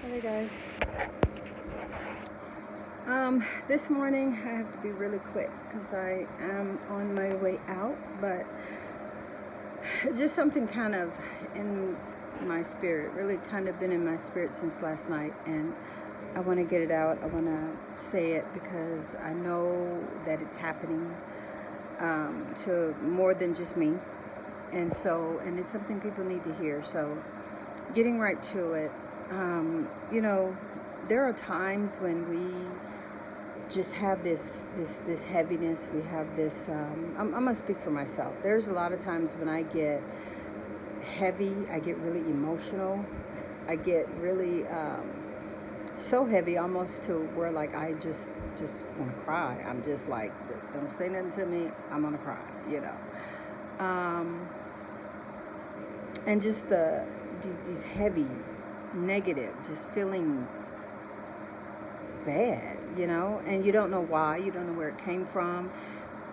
Hello guys. This morning I have to be really quick because I am on my way out, but just something kind of in my spirit, really kind of been in my spirit since last night, and I want to get it out. I want to say it because I know that it's happening to more than just me, and it's something people need to hear. So, getting right to it, you know, there are times when we just have this heaviness. We have this. I'm gonna speak for myself. There's a lot of times when I get heavy. I get really emotional. I get really so heavy, almost to where like I just want to cry. I'm just like, don't say nothing to me. I'm gonna cry. And just these heavy, negative, just feeling bad, and you don't know why, you don't know where it came from.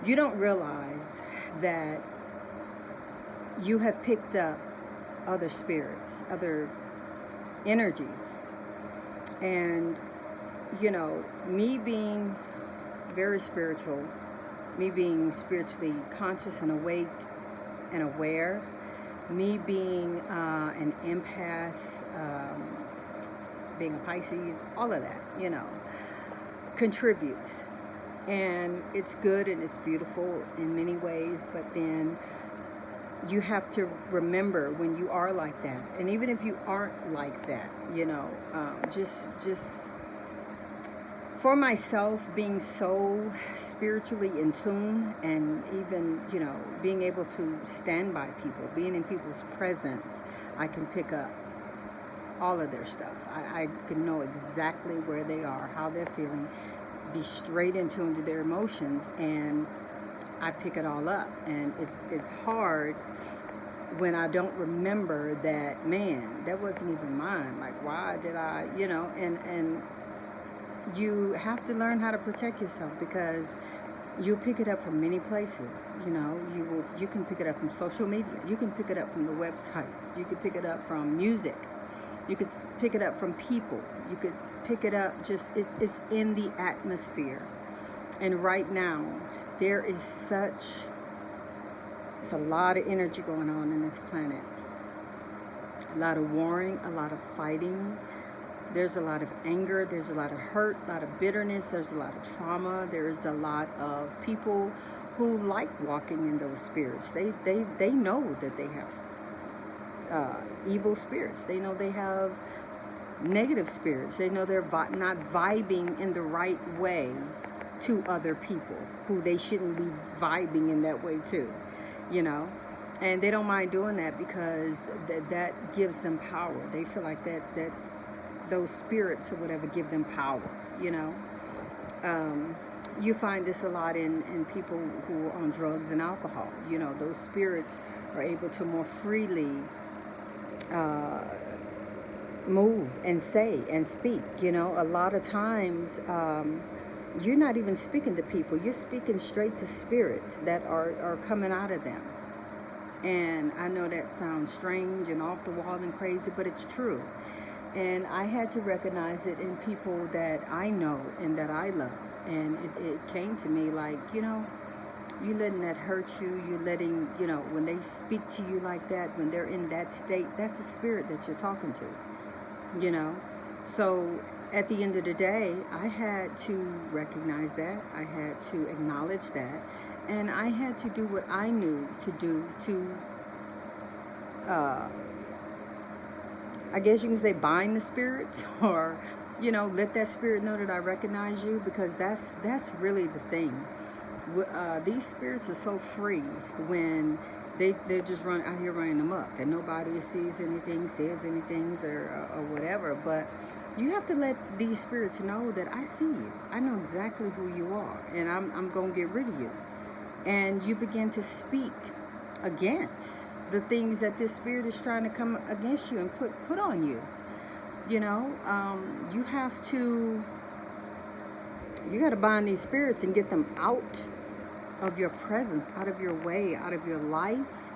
You don't realize that you have picked up other spirits, other energies. And, me being very spiritual, me being spiritually conscious and awake and aware, me being an empath, being a Pisces, all of that, contributes. And it's good and it's beautiful in many ways, but then you have to remember when you are like that, and even if you aren't like that, just for myself, being so spiritually in tune, and even being able to stand by people, being in people's presence, I can pick up all of their stuff. I can know exactly where they are, how they're feeling, be straight in tune to their emotions, and I pick it all up. And it's hard when I don't remember that, man, that wasn't even mine. Like, why did I, and you have to learn how to protect yourself, because you pick it up from many places. You can pick it up from social media, you can pick it up from the websites, you can pick it up from music, you could pick it up from people, you could pick it up, just it's in the atmosphere. And right now there is it's a lot of energy going on in this planet, a lot of warring, a lot of fighting. There's a lot of anger, there's a lot of hurt, a lot of bitterness, there's a lot of trauma, there's a lot of people who like walking in those spirits. They know that they have evil spirits. They know they have negative spirits. They know they're not vibing in the right way to other people who they shouldn't be vibing in that way to, and they don't mind doing that because that gives them power. They feel like that those spirits or whatever give them power. You find this a lot in people who are on drugs and alcohol. Those spirits are able to more freely move and say and speak. A lot of times you're not even speaking to people, you're speaking straight to spirits that are coming out of them. And I know that sounds strange and off the wall and crazy, but it's true. And I had to recognize it in people that I know and that I love. And it came to me like, you letting that hurt you. You letting, when they speak to you like that, when they're in that state, that's a spirit that you're talking to, So at the end of the day, I had to recognize that. I had to acknowledge that. And I had to do what I knew to do to, I guess you can say, bind the spirits, or, let that spirit know that I recognize you, because that's really the thing. These spirits are so free when they're just out here running amok, and nobody sees anything, says anything, or whatever. But you have to let these spirits know that I see you. I know exactly who you are, and I'm going to get rid of you. And you begin to speak against the things that this spirit is trying to come against you and put on you. You have to, you got to bind these spirits and get them out of your presence, out of your way, out of your life.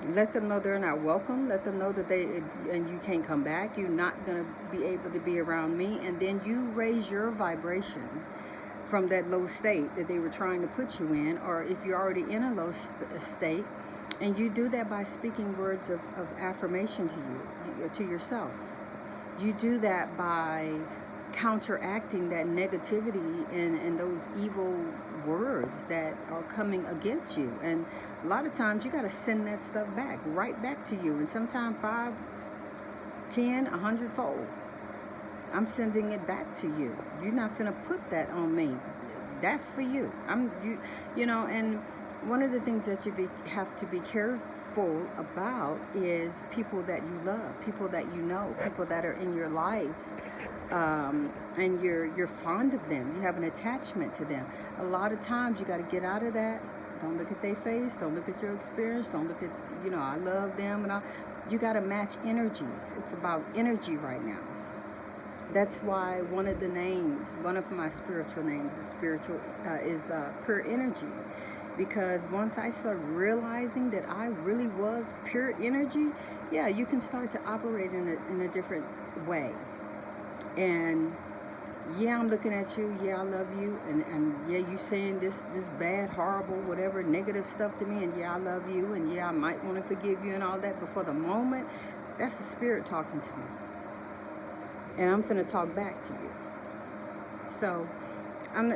Let them know they're not welcome. Let them know that and you can't come back. You're not going to be able to be around me. And then you raise your vibration from that low state that they were trying to put you in. Or if you're already in a low state, and you do that by speaking words of affirmation to you, to yourself. You do that by counteracting that negativity and those evil words that are coming against you. And a lot of times you got to send that stuff back, right back to you. And sometimes 5, 10, 100-fold. I'm sending it back to you. You're not gonna put that on me. That's for you. You know. And one of the things that you have to be careful about is people that you love, people that you know, people that are in your life. And you're fond of them. You have an attachment to them. A lot of times you got to get out of that. Don't look at their face. Don't look at your experience. Don't look at, I love them and all. You got to match energies. It's about energy right now. That's why one of my spiritual names is pure energy. Because once I start realizing that I really was pure energy, yeah, you can start to operate in a different way. And yeah, I'm looking at you. Yeah, I love you. And yeah, you saying this bad, horrible, whatever, negative stuff to me. And yeah, I love you. And yeah, I might want to forgive you and all that. But for the moment, that's the spirit talking to me. And I'm going to talk back to you. So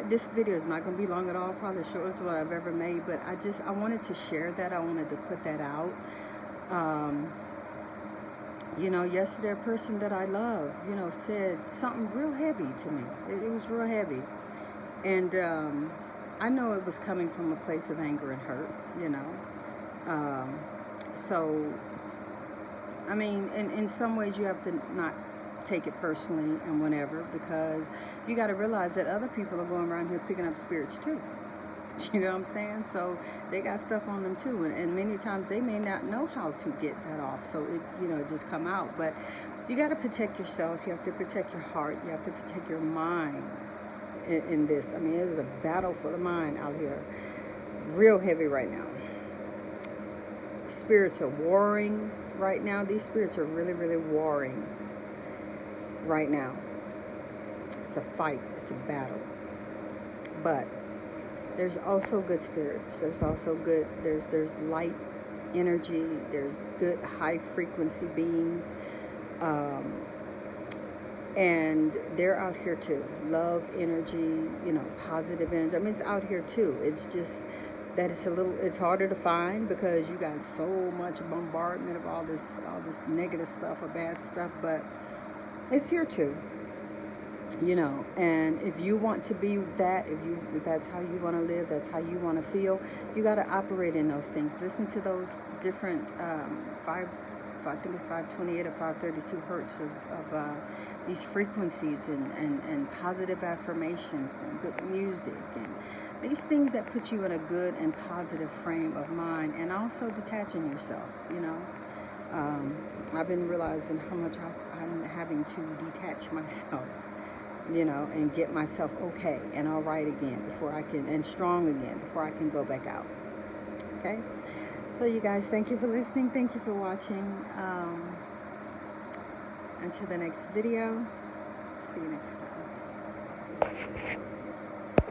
this video is not going to be long at all. Probably the shortest one I've ever made. But I wanted to share that. I wanted to put that out. Yesterday a person that I love, said something real heavy to me. It was real heavy. And I know it was coming from a place of anger and hurt, So, I mean, in some ways you have to not take it personally and whatever, because you got to realize that other people are going around here picking up spirits too. You know what I'm saying? So they got stuff on them too, and many times they may not know how to get that off. So it just come out. But you got to protect yourself. You have to protect your heart. You have to protect your mind in this. I mean, it is a battle for the mind out here, real heavy right now. Spirits are warring right now. These spirits are really, really warring right now. It's a fight. It's a battle. But there's also good spirits. There's also good, there's light energy. There's good high frequency beings. And they're out here too. Love energy, positive energy. I mean, it's out here too. It's just that it's harder to find because you got so much bombardment of all this negative stuff or bad stuff, but it's here too. And if you want to be that, if that's how you want to live, that's how you want to feel, you got to operate in those things. Listen to those different I think it's 528 or 532 hertz of these frequencies and positive affirmations and good music and these things that put you in a good and positive frame of mind, and also detaching yourself. I've been realizing how much I'm having to detach myself, and get myself okay and all right again and strong again before I can go back out. Okay? So you guys, thank you for listening. Thank you for watching. Until the next video, see you next time.